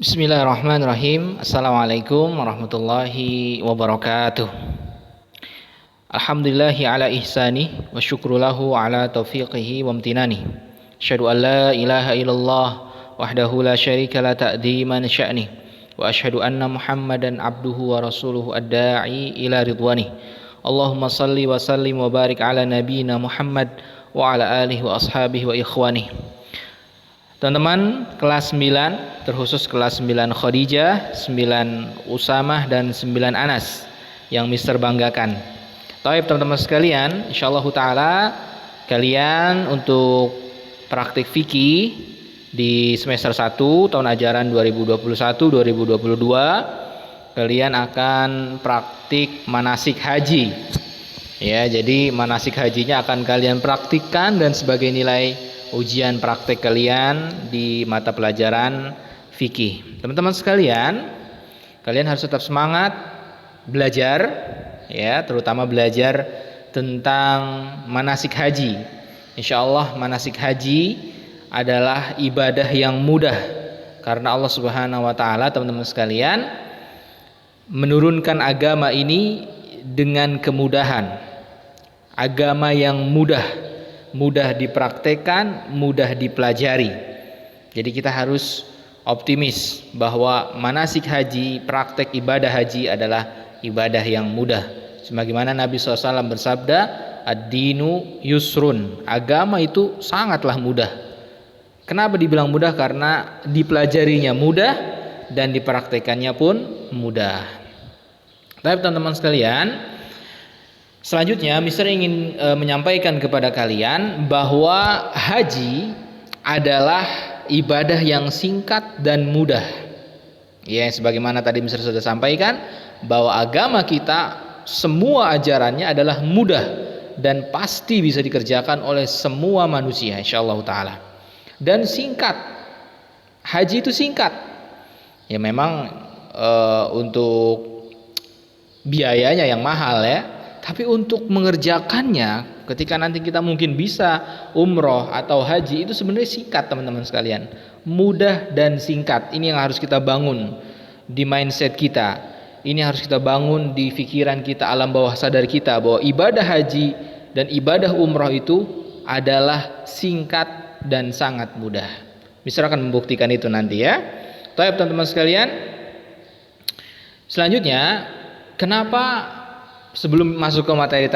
Bismillahirrahmanirrahim. Assalamualaikum warahmatullahi wabarakatuh. Alhamdulillahi ala ihsani wa syukru lahu ala taufiqihi wa amtinani. Asyhadu an la ilaha illallah wahdahu la syarika la ta'dhiman sya'ni wa asyhadu anna Muhammadan abduhu wa rasuluhu ad-da'i ila ridwani. Allahumma salli wa sallim wa barik ala nabiyyina Muhammad wa ala alihi wa ashabihi wa ikhwani. Teman-teman kelas 9, terkhusus kelas 9 Khadijah, 9 Usamah dan 9 Anas yang Mister banggakan. Taib teman-teman sekalian, insyaallah taala kalian untuk praktik fikih di semester 1 tahun ajaran 2021-2022 kalian akan praktik manasik haji. Ya, jadi manasik hajinya akan kalian praktikkan dan sebagai nilai ujian praktek kalian di mata pelajaran fikih. Teman-teman sekalian, kalian harus tetap semangat belajar, ya, terutama belajar tentang manasik haji. Insyaallah manasik haji adalah ibadah yang mudah karena Allah Subhanahu wa taala, teman-teman sekalian, menurunkan agama ini dengan kemudahan. Agama yang mudah dipraktekkan, mudah dipelajari. Jadi kita harus optimis bahwa manasik haji, praktek ibadah haji adalah ibadah yang mudah. Sebagaimana Nabi SAW bersabda, ad-dinu yusrun, agama itu sangatlah mudah. Kenapa dibilang mudah? Karena dipelajarinya mudah dan dipraktekannya pun mudah. Tapi teman-teman sekalian, selanjutnya Mister ingin menyampaikan kepada kalian bahwa haji adalah ibadah yang singkat dan mudah. Ya, sebagaimana tadi Mister sudah sampaikan bahwa agama kita semua ajarannya adalah mudah dan pasti bisa dikerjakan oleh semua manusia insyaallah taala. Dan singkat. Haji itu singkat. Ya memang untuk biayanya yang mahal ya. Tapi untuk mengerjakannya ketika nanti kita mungkin bisa umroh atau haji itu sebenarnya singkat teman-teman sekalian. Mudah dan singkat. Ini yang harus kita bangun di mindset kita. Ini harus kita bangun di pikiran kita, alam bawah sadar kita, bahwa ibadah haji dan ibadah umroh itu adalah singkat dan sangat mudah. Mister akan membuktikan itu nanti ya. Baik teman-teman sekalian. Selanjutnya, kenapa sebelum masuk ke materi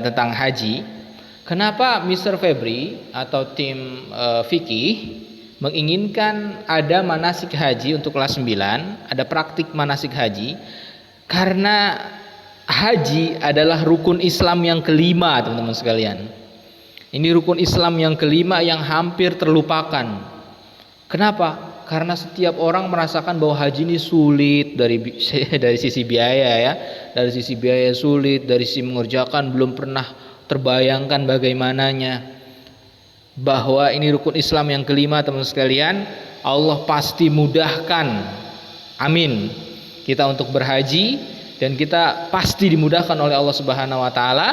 tentang haji, kenapa Mr. Febri atau tim fikih menginginkan ada manasik haji untuk kelas 9, ada praktik manasik haji? Karena haji adalah rukun Islam yang kelima, teman-teman sekalian. Ini rukun Islam yang kelima yang hampir terlupakan. Kenapa? Karena setiap orang merasakan bahwa haji ini sulit dari sisi biaya ya, dari sisi biaya sulit, dari sisi mengerjakan belum pernah terbayangkan bagaimananya. Bahwa ini rukun Islam yang kelima teman sekalian, Allah pasti mudahkan. Amin. Kita untuk berhaji dan kita pasti dimudahkan oleh Allah Subhanahu wa taala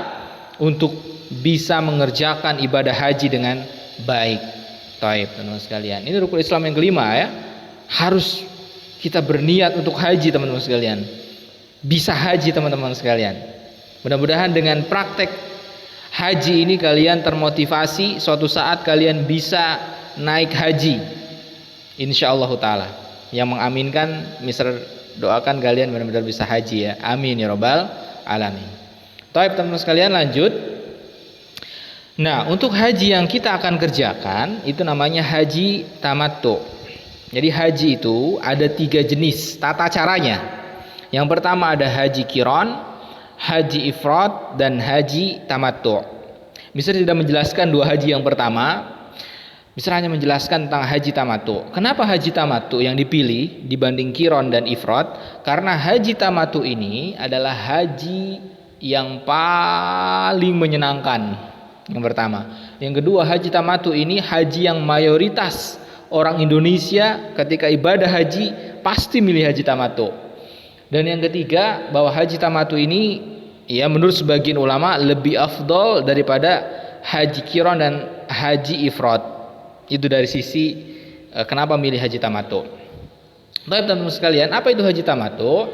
untuk bisa mengerjakan ibadah haji dengan baik. Taib teman-teman sekalian, ini rukun Islam yang kelima ya. Harus kita berniat untuk haji teman-teman sekalian. Bisa haji teman-teman sekalian. Mudah-mudahan dengan praktek haji ini kalian termotivasi, suatu saat kalian bisa naik haji. Insyaallah taala. Yang mengaminkan Mister doakan kalian benar-benar bisa haji ya. Amin ya rabbal alamin. Taib teman-teman sekalian, lanjut. Nah, untuk haji yang kita akan kerjakan itu namanya haji tamattu. Jadi haji itu ada 3 jenis tata caranya. Yang pertama ada haji qiran, haji ifrad, dan haji tamattu. Mister tidak menjelaskan 2 haji yang pertama. Mister hanya menjelaskan tentang haji tamattu. Kenapa haji tamattu yang dipilih dibanding qiran dan ifrad? Karena haji tamattu ini adalah haji yang paling menyenangkan. Yang pertama. Yang kedua, haji tamattu ini haji yang mayoritas orang Indonesia ketika ibadah haji pasti milih haji tamattu. Dan yang ketiga, bahwa haji tamattu ini ya menurut sebagian ulama lebih afdol daripada haji qiran dan haji ifrad. Itu dari sisi kenapa milih haji tamattu. Baik teman-teman sekalian, apa itu haji tamattu?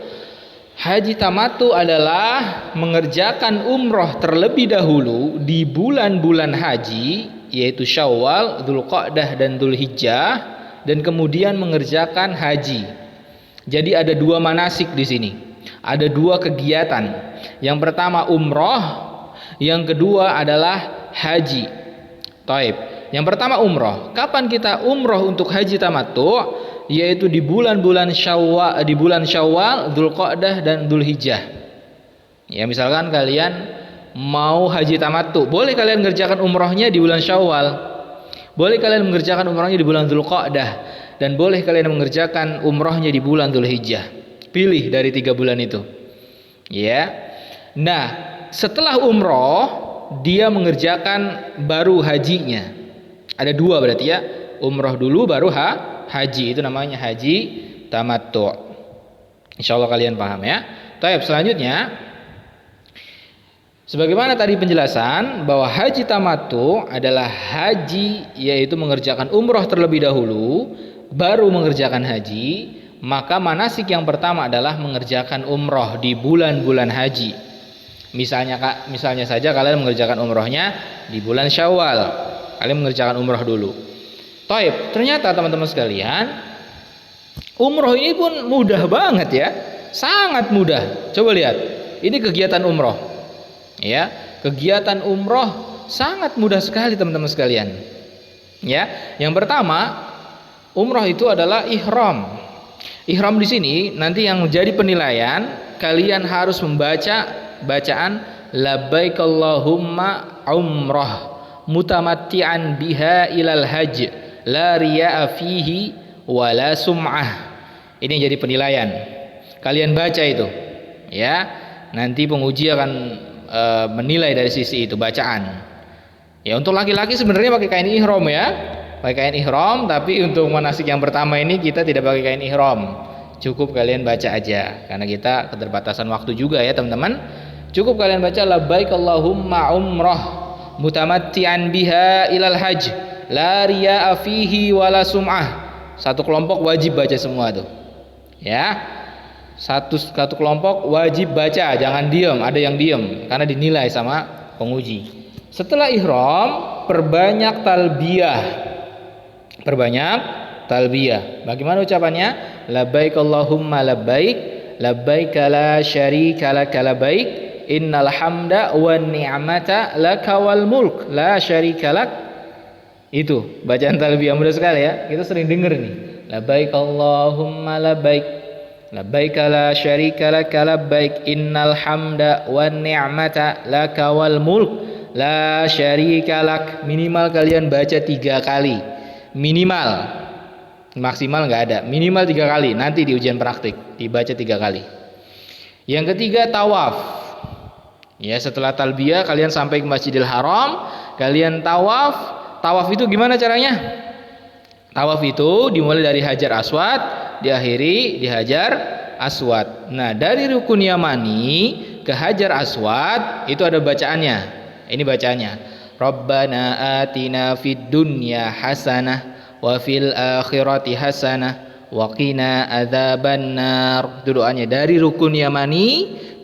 Haji tamattu adalah mengerjakan umroh terlebih dahulu di bulan-bulan haji, yaitu Syawal, Dzulqa'dah dan Dzulhijjah, dan kemudian mengerjakan haji. Jadi ada dua manasik di sini. Ada dua kegiatan. Yang pertama umroh, yang kedua adalah haji. Taib. Yang pertama umroh. Kapan kita umroh untuk haji tamattu? Yaitu di bulan-bulan Syawal, Dzulqa'dah dan Dzulhijjah. Ya, misalkan kalian mau haji tamattu, boleh kalian mengerjakan umrohnya di bulan Syawal. Boleh kalian mengerjakan umrohnya di bulan Dzulqa'dah, dan boleh kalian mengerjakan umrohnya di bulan Dzulhijjah. Pilih dari 3 bulan itu. Ya. Nah, setelah umroh dia mengerjakan baru hajinya. Ada 2 berarti ya. Umroh dulu baru haji, itu namanya haji tamattu. Insyaallah kalian paham ya. Baik, selanjutnya sebagaimana tadi penjelasan bahwa haji tamattu adalah haji, yaitu mengerjakan umroh terlebih dahulu baru mengerjakan haji, maka manasik yang pertama adalah mengerjakan umroh di bulan-bulan haji. Misalnya saja kalian mengerjakan umrohnya di bulan Syawal, kalian mengerjakan umroh dulu. Taib, ternyata teman-teman sekalian, umroh ini pun mudah banget ya, sangat mudah. Coba lihat, ini kegiatan umroh, ya, kegiatan umroh sangat mudah sekali teman-teman sekalian. Ya, yang pertama, umroh itu adalah ihram. Ihram di sini nanti yang menjadi penilaian, kalian harus membaca bacaan labbaik Allahumma umrah mutamatti'an biha ilal hajj la riya'a fihi wala sum'ah. Ini yang jadi penilaian. Kalian baca itu, ya. Nanti penguji akan menilai dari sisi itu bacaan. Ya, untuk laki-laki sebenarnya pakai kain ihram ya. Pakai kain ihram, tapi untuk manasik yang pertama ini kita tidak pakai kain ihram. Cukup kalian baca aja karena kita keterbatasan waktu juga ya, teman-teman. Cukup kalian baca labbaik Allahumma umrah mutamatti'an biha ilal hajj la riya'a fihi wala sum'ah. Satu kelompok wajib baca semua tuh. Ya. Satu kelompok wajib baca, jangan diam, ada yang diam karena dinilai sama penguji. Setelah ihram, perbanyak talbiyah. Perbanyak talbiyah. Bagaimana ucapannya? Labbaik Allahumma labbaik, labbaik la syarika lak labbaik, innal hamda wan ni'mata laka wal mulk la syarika lak. Itu bacaan talbiyah mudah sekali ya. Kita sering dengar nih. Labbaik Allahumma labbaik, labbaik la syarika lak labbaik, innal hamda wan ni'mata laka wal mulk la syarika lak. Minimal kalian baca 3 kali. Minimal. Maksimal nggak ada. Minimal 3 kali. Nanti di ujian praktik dibaca 3 kali. Yang ketiga tawaf. Ya, setelah talbiyah kalian sampai ke Masjidil Haram, kalian tawaf. Tawaf itu gimana caranya? Tawaf itu dimulai dari Hajar Aswad, diakhiri di Hajar Aswad. Nah, dari rukun Yamani ke Hajar Aswad itu ada bacaannya. Ini bacaannya. Rabbana atina fid dunya hasanah wa fil akhirati hasanah wa qina adzabannar. Itu doanya dari rukun Yamani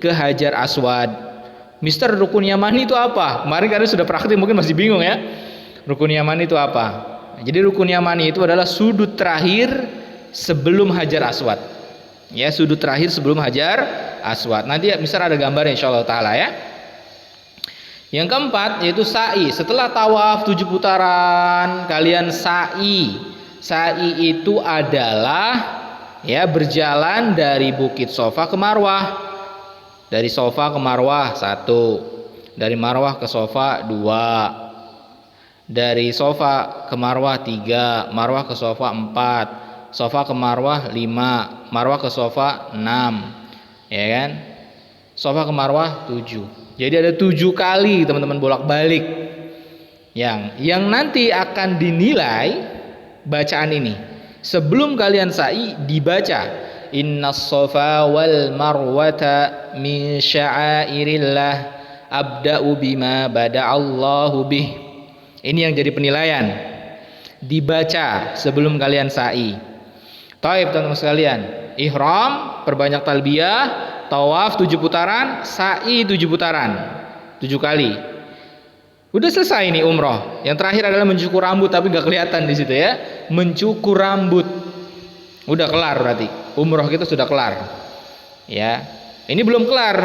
ke Hajar Aswad. Mister, rukun Yamani itu apa? Kemarin kalian sudah praktik mungkin masih bingung ya. Rukun Yamani itu apa? Jadi rukun Yamani itu adalah sudut terakhir sebelum Hajar Aswad. Ya, sudut terakhir sebelum Hajar Aswad. Nanti misal ada gambarnya insyaallah taala ya. Yang keempat yaitu sa'i. Setelah tawaf 7 putaran, kalian sa'i. Sa'i itu adalah ya berjalan dari Bukit Sofa ke Marwah. Dari Sofa ke Marwah 1. Dari Marwah ke Sofa 2. Dari Sofa ke Marwah 3, Marwah ke Sofa 4, Sofa ke Marwah 5, Marwah ke Sofa 6, ya kan? Sofa ke Marwah 7. Jadi ada 7 kali teman-teman bolak-balik. Yang nanti akan dinilai bacaan ini. Sebelum kalian sa'i dibaca Innas Sofa wal Marwata min sya'airillah abda'u bima bada'allahu bih. Ini yang jadi penilaian. Dibaca sebelum kalian sa'i. Taib teman-teman sekalian. Ihram, perbanyak talbiyah, tawaf 7 putaran, sa'i 7 putaran. 7 kali. Udah selesai nih umroh. Yang terakhir adalah mencukur rambut, tapi nggak kelihatan di situ ya. Mencukur rambut. Udah kelar berarti. Umroh kita sudah kelar. Ya. Ini belum kelar.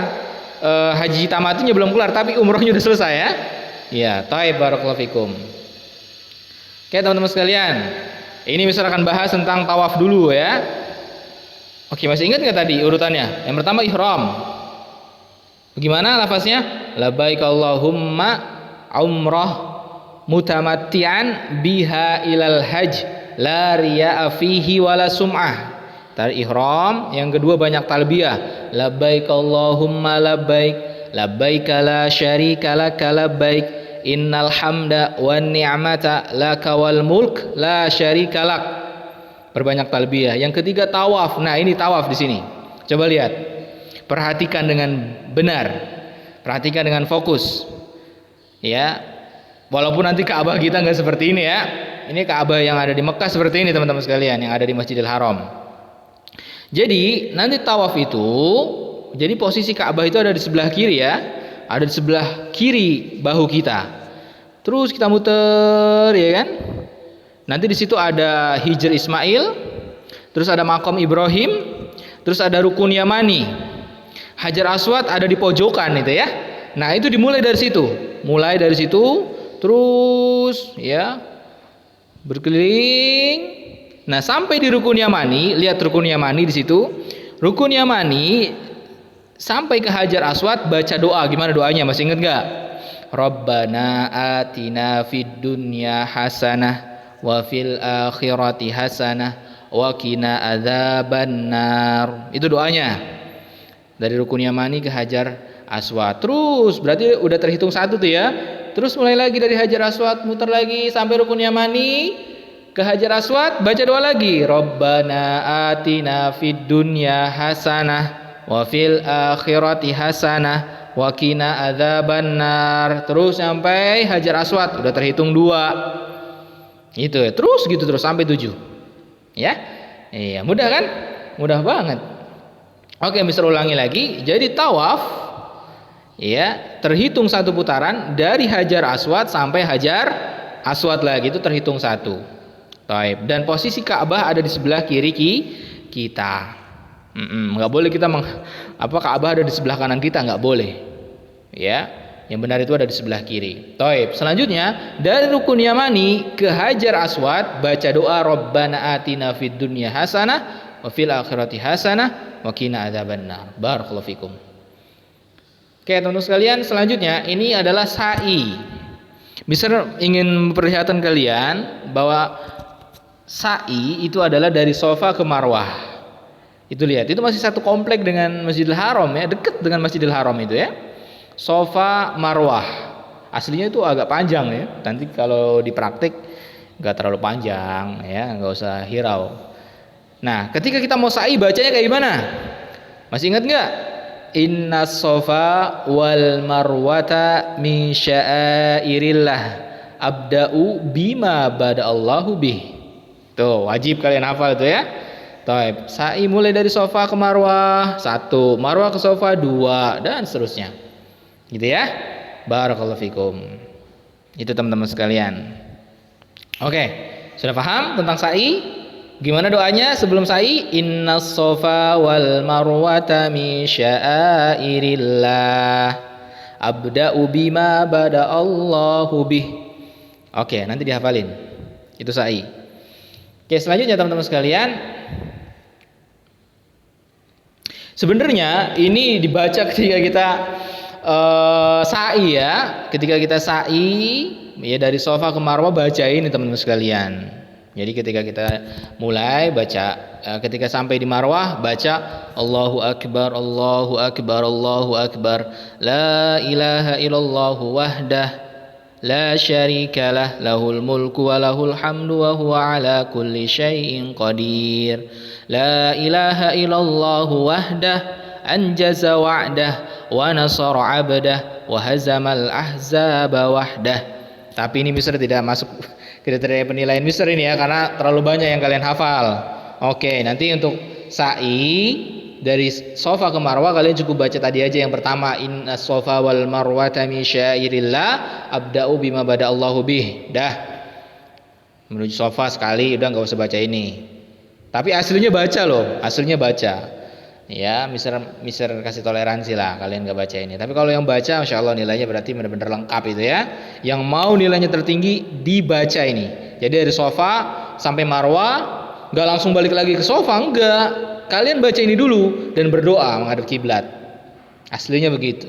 Haji tamatinya belum kelar, tapi umrohnya udah selesai ya. Ya, taib barakallahu fikum. Oke, teman-teman sekalian. Ini misal akan bahas tentang tawaf dulu ya. Oke, masih ingat nggak tadi urutannya? Yang pertama ihram. Bagaimana lafaznya? Labbaik Allahumma umrah mutamatti'an biha ilal hajj la riya'a fihi wala sum'ah. Tadi ihram, yang kedua banyak talbiyah. Labbaik Allahumma labbaik, labbaik la syarika laka labbaik, innal hamda wan ni'mata laka wal mulk la syarika lak. Perbanyak talbiyah. Yang ketiga tawaf. Nah, ini tawaf di sini. Coba lihat. Perhatikan dengan benar. Perhatikan dengan fokus. Ya, walaupun nanti Ka'bah kita nggak seperti ini ya. Ini Ka'bah yang ada di Mekah seperti ini teman-teman sekalian, yang ada di Masjidil Haram. Jadi nanti tawaf itu, jadi posisi Ka'bah itu ada di sebelah kiri ya, ada di sebelah kiri bahu kita. Terus kita muter ya kan. Nanti di situ ada Hijr Ismail, terus ada Makom Ibrahim, terus ada Rukun Yamani. Hajar Aswad ada di pojokan itu ya. Nah, itu dimulai dari situ. Mulai dari situ terus ya berkeliling. Nah, sampai di Rukun Yamani, lihat Rukun Yamani di situ. Rukun Yamani sampai ke Hajar Aswad, baca doa. Gimana doanya? Masih ingat enggak? Rabbana atina fid dunya hasanah wa fil akhirati hasanah wa qina adzabannar. Itu doanya. Dari Rukun Yamani ke Hajar Aswad. Terus berarti udah terhitung satu tuh ya. Terus mulai lagi dari Hajar Aswad, muter lagi sampai Rukun Yamani ke Hajar Aswad, baca doa lagi. Rabbana atina fid dunya hasanah wa fil akhirati hasanah wa qina adzabannar. Terus sampai Hajar Aswad, udah terhitung 2. Itu ya. Terus gitu terus sampai 7. Ya. Iya, mudah kan? Mudah banget. Oke, bisa ulangi lagi. Jadi tawaf ya, terhitung 1 putaran dari Hajar Aswad sampai Hajar Aswad lagi, itu terhitung 1. Taib. Dan posisi Ka'bah ada di sebelah kiri kita. Nggak boleh kita Ka'bah ada di sebelah kanan kita, nggak boleh. Ya, yang benar itu ada di sebelah kiri. Taib. Selanjutnya dari Rukun Yamani ke Hajar Aswad, baca doa Rabbana atina fid dunya hasanah wa fil akhirati hasanah wa qina adzabannar. Barakallahu fikum. Oke, teman-teman sekalian, selanjutnya ini adalah sa'i. Misal ingin memperlihatkan kalian bahwa sa'i itu adalah dari Safa ke Marwah. Itu lihat, itu masih satu komplek dengan Masjidil Haram ya, dekat dengan Masjidil Haram itu ya. Safa Marwah. Aslinya itu agak panjang ya. Nanti kalau dipraktik nggak terlalu panjang ya, nggak usah hirau. Nah, ketika kita mau sa'i bacanya kayak gimana? Masih ingat nggak? Inna sofa wal marwata min sya'airillah abda'u bima bada'allahu bih. Tuh, wajib kalian hafal itu ya. Taib. Sa'i mulai dari sofa ke marwah 1, marwah ke sofa 2, dan seterusnya. Gitu ya. Barakallahu fikum. Itu teman-teman sekalian. Oke, sudah paham tentang sa'i? Gimana doanya sebelum sa'i? Innas sofa wal marwata min sya'airillah abda'u bima bada'allahu bih. Oke, nanti dihafalin. Itu sa'i. Oke, selanjutnya teman-teman sekalian, sebenarnya ini dibaca ketika kita sa'i ya. Ketika kita sa'i ya, dari sofa ke marwah, baca ini teman-teman sekalian. Jadi ketika kita mulai baca, ketika sampai di marwah baca Allahu Akbar, Allahu Akbar, Allahu Akbar, la ilaha illallah wahdah la syarikalah, lahul mulku wa lahul hamdu wa huwa ala kulli syai'in qadir, la ilaha illallah wahdah anjaza wa'dah wa nasara 'abdah wa hazamal ahzaba wahdah. Tapi ini Mister tidak masuk kriteria penilaian Mister ini ya, karena terlalu banyak yang kalian hafal. Oke, nanti untuk sa'i dari Safa ke Marwah kalian cukup baca tadi aja yang pertama, inna Safa wal Marwata min syairillah abda'u bima bada Allahu bih. Dah. Menuju Safa sekali udah nggak usah baca ini. Tapi aslinya baca loh, aslinya baca. Ya, mister kasih toleransi lah kalian nggak baca ini. Tapi kalau yang baca, masya Allah nilainya berarti benar-benar lengkap itu ya. Yang mau nilainya tertinggi dibaca ini. Jadi dari Safa sampai Marwah, nggak langsung balik lagi ke Safa, enggak. Kalian baca ini dulu dan berdoa menghadap kiblat. Aslinya begitu.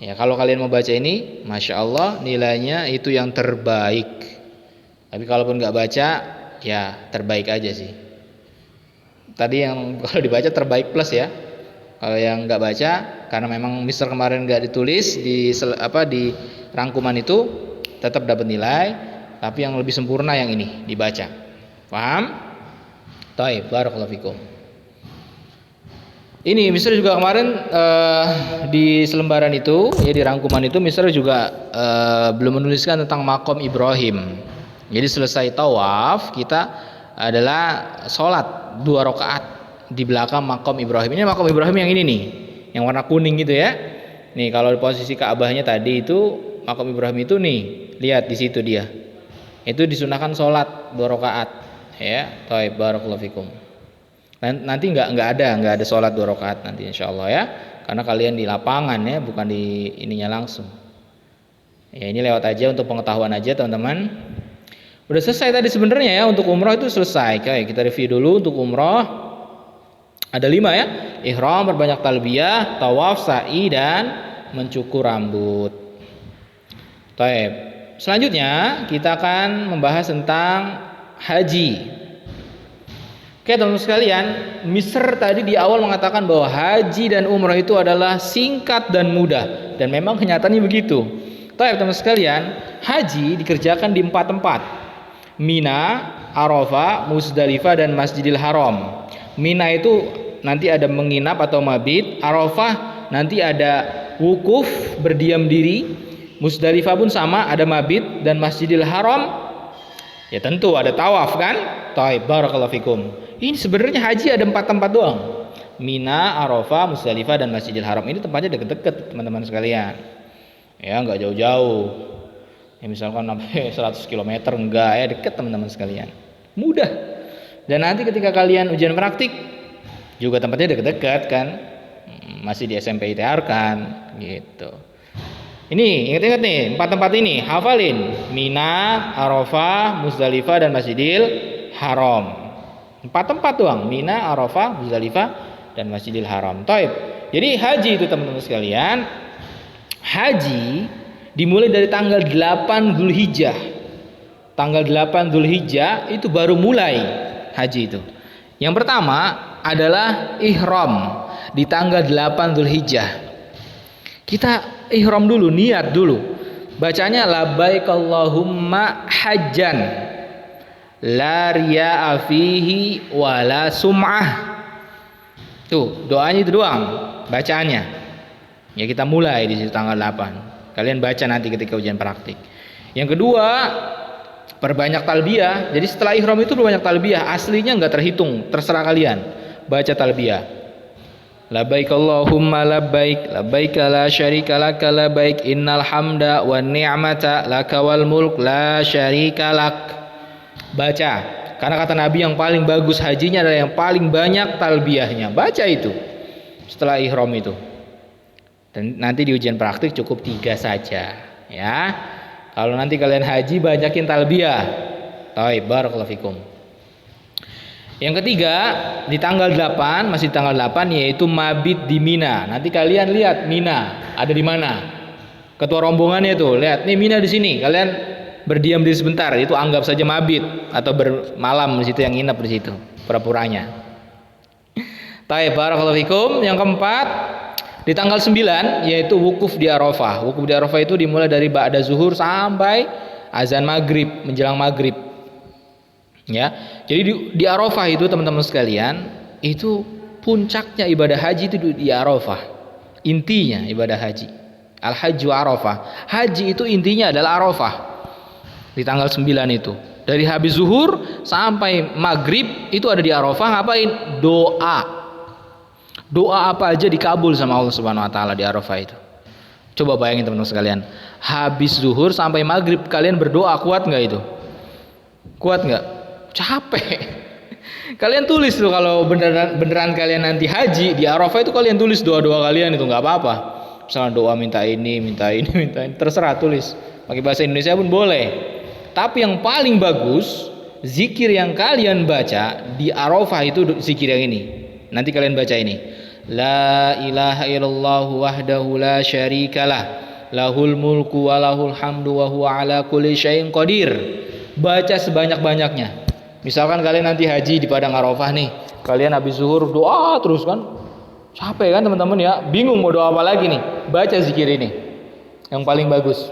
Ya, kalau kalian mau baca ini, masya Allah nilainya itu yang terbaik. Tapi kalaupun nggak baca, ya terbaik aja sih. Tadi yang kalau dibaca terbaik plus ya. Kalau yang nggak baca, karena memang mister kemarin nggak ditulis di rangkuman itu, tetap dapat nilai. Tapi yang lebih sempurna yang ini dibaca. Paham? Taib, barakallahu fikum. Ini mister juga kemarin di selembaran itu, ya di rangkuman itu mister juga belum menuliskan tentang makom Ibrahim. Jadi selesai tawaf kita adalah sholat 2 rakaat di belakang makom Ibrahim. Ini makom Ibrahim yang ini nih, yang warna kuning gitu ya. Nih kalau di posisi Ka'bahnya tadi itu makom Ibrahim itu nih, lihat di situ dia. Itu disunahkan sholat 2 rakaat. Ya, taib, barakallahu fikum. Nanti nggak ada sholat 2 rakaat nanti insya Allah ya, karena kalian di lapangan ya, bukan di ininya langsung. Ya ini lewat aja untuk pengetahuan aja teman-teman. Udah selesai tadi sebenarnya ya, untuk umroh itu selesai. Oke, kita review dulu untuk umroh. Ada 5 ya, ihram, berbanyak talbiyah, tawaf, sa'i, dan mencukur rambut. Taib. Selanjutnya kita akan membahas tentang haji. Oke teman-teman sekalian, mister tadi di awal mengatakan bahwa haji dan umrah itu adalah singkat dan mudah, dan memang kenyataannya begitu. Taib teman-teman sekalian, haji dikerjakan di 4 tempat: Mina, Arafah, Muzdalifah, dan Masjidil Haram. Mina itu nanti ada menginap atau mabit, Arafah nanti ada wukuf berdiam diri, Muzdalifah pun sama ada mabit, dan Masjidil Haram ya tentu ada tawaf kan. Taib, barakallahu fikum. Ini sebenarnya haji ada 4 tempat doang. Mina, Arafah, Muzdalifah, dan Masjidil Haram. Ini tempatnya deket-deket teman-teman sekalian. Ya nggak jauh-jauh. Ya misalkan sampai 100 km enggak ya, deket teman-teman sekalian. Mudah. Dan nanti ketika kalian ujian praktik juga tempatnya deket-deket kan. Masih di SMP ITR kan gitu. Ini ingat-ingat nih 4 tempat ini, hafalin: Mina, Arafah, Muzdalifah, dan Masjidil Haram. 4 tempat doang, Mina, Arafah, Muzdalifah, dan Masjidil Haram. Taib. Jadi haji itu teman-teman sekalian, haji dimulai dari tanggal 8 Dzulhijjah. Tanggal 8 Dzulhijjah itu baru mulai haji itu. Yang pertama adalah ihram di tanggal 8 Dzulhijjah. Kita ihram dulu, niat dulu. Bacanya labbaik Allahumma hajjan la riya'a fihi wala sum'ah. Tuh, doanya itu doang, bacaannya. Ya kita mulai di situ tanggal 8. Kalian baca nanti ketika ujian praktik. Yang kedua, perbanyak talbiyah. Jadi setelah ihram itu perbanyak talbiyah. Aslinya enggak terhitung, terserah kalian. Baca talbiyah. Labbaik Allahumma labbaik, labbaik la syarika laka labbaik, innal hamda wan ni'mata laka wal mulk la syarika lak. Baca, karena kata Nabi yang paling bagus hajinya adalah yang paling banyak talbiyahnya. Baca itu setelah ihram itu. Dan nanti di ujian praktik cukup 3 saja ya. Kalau nanti kalian haji banyakin talbiyah. Taib, barakallahu fikum. Yang ketiga di tanggal 8, masih tanggal 8, yaitu mabit di Mina. Nanti kalian lihat Mina ada di mana. Ketua rombongannya tuh, lihat nih Mina di sini. Kalian berdiam diri sebentar, itu anggap saja mabit atau bermalam di situ, yang nginep di situ, pura-puranya. Taib, barakallahu fikum. Yang keempat di tanggal 9, yaitu wukuf di Arafah. Wukuf di Arafah itu dimulai dari ba'da zuhur sampai azan maghrib, menjelang maghrib. Ya, jadi di Arafah itu teman-teman sekalian, itu puncaknya ibadah haji itu di Arafah. Intinya ibadah haji. Al-Hajju Arafah. Haji itu intinya adalah Arafah. Di tanggal 9 itu. Dari habis zuhur sampai maghrib itu ada di Arafah, ngapain? Doa. Doa apa aja dikabul sama Allah Subhanahu wa taala di Arafah itu. Coba bayangin teman-teman sekalian, habis zuhur sampai maghrib kalian berdoa, kuat nggak itu? Kuat nggak? Capek. Kalian tulis tuh kalau beneran kalian nanti haji di Arafah itu, kalian tulis doa-doa kalian itu, nggak apa-apa. Misalnya doa minta ini, minta ini, minta ini, terserah tulis. Pakai bahasa Indonesia pun boleh. Tapi yang paling bagus, zikir yang kalian baca di Arafah itu zikir yang ini. Nanti kalian baca ini. La ilaha illallah wahdahu la syarikalah, lahul mulku wa lahul hamdu wa huwa ala kulli syai'in qadir. Baca sebanyak-banyaknya. Misalkan kalian nanti haji di padang Arafah nih, kalian habis zuhur doa terus kan, capek kan teman-teman ya, bingung mau doa apa lagi nih, baca zikir ini yang paling bagus.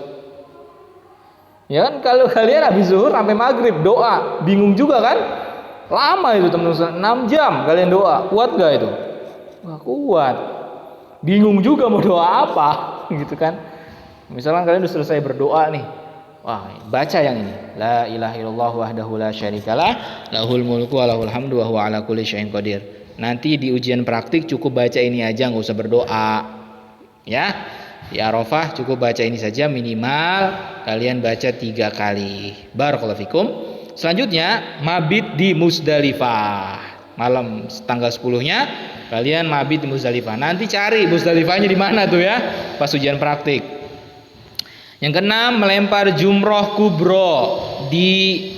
Ya kan, kalau kalian habis zuhur sampai maghrib doa, bingung juga kan, lama itu teman-teman, 6 jam kalian doa, kuat gak itu? Wah, kuat, bingung juga mau doa apa gitu kan. Misalkan kalian udah selesai berdoa nih, wah, baca yang ini. La ilaha illallah wahdahu la syarikalah, lahul mulku wa lahul hamdu wa huwa ala kulli syai'in qadir. Nanti di ujian praktik cukup baca ini aja, nggak usah berdoa. Ya. Di Arafah cukup baca ini saja, minimal kalian baca 3 kali. Barakallahu fikum. Selanjutnya mabit di Muzdalifah. Malam tanggal 10-nya kalian mabit di Muzdalifah. Nanti cari Muzdalifahnya di mana tuh ya, pas ujian praktik. Yang keenam, melempar jumroh kubro di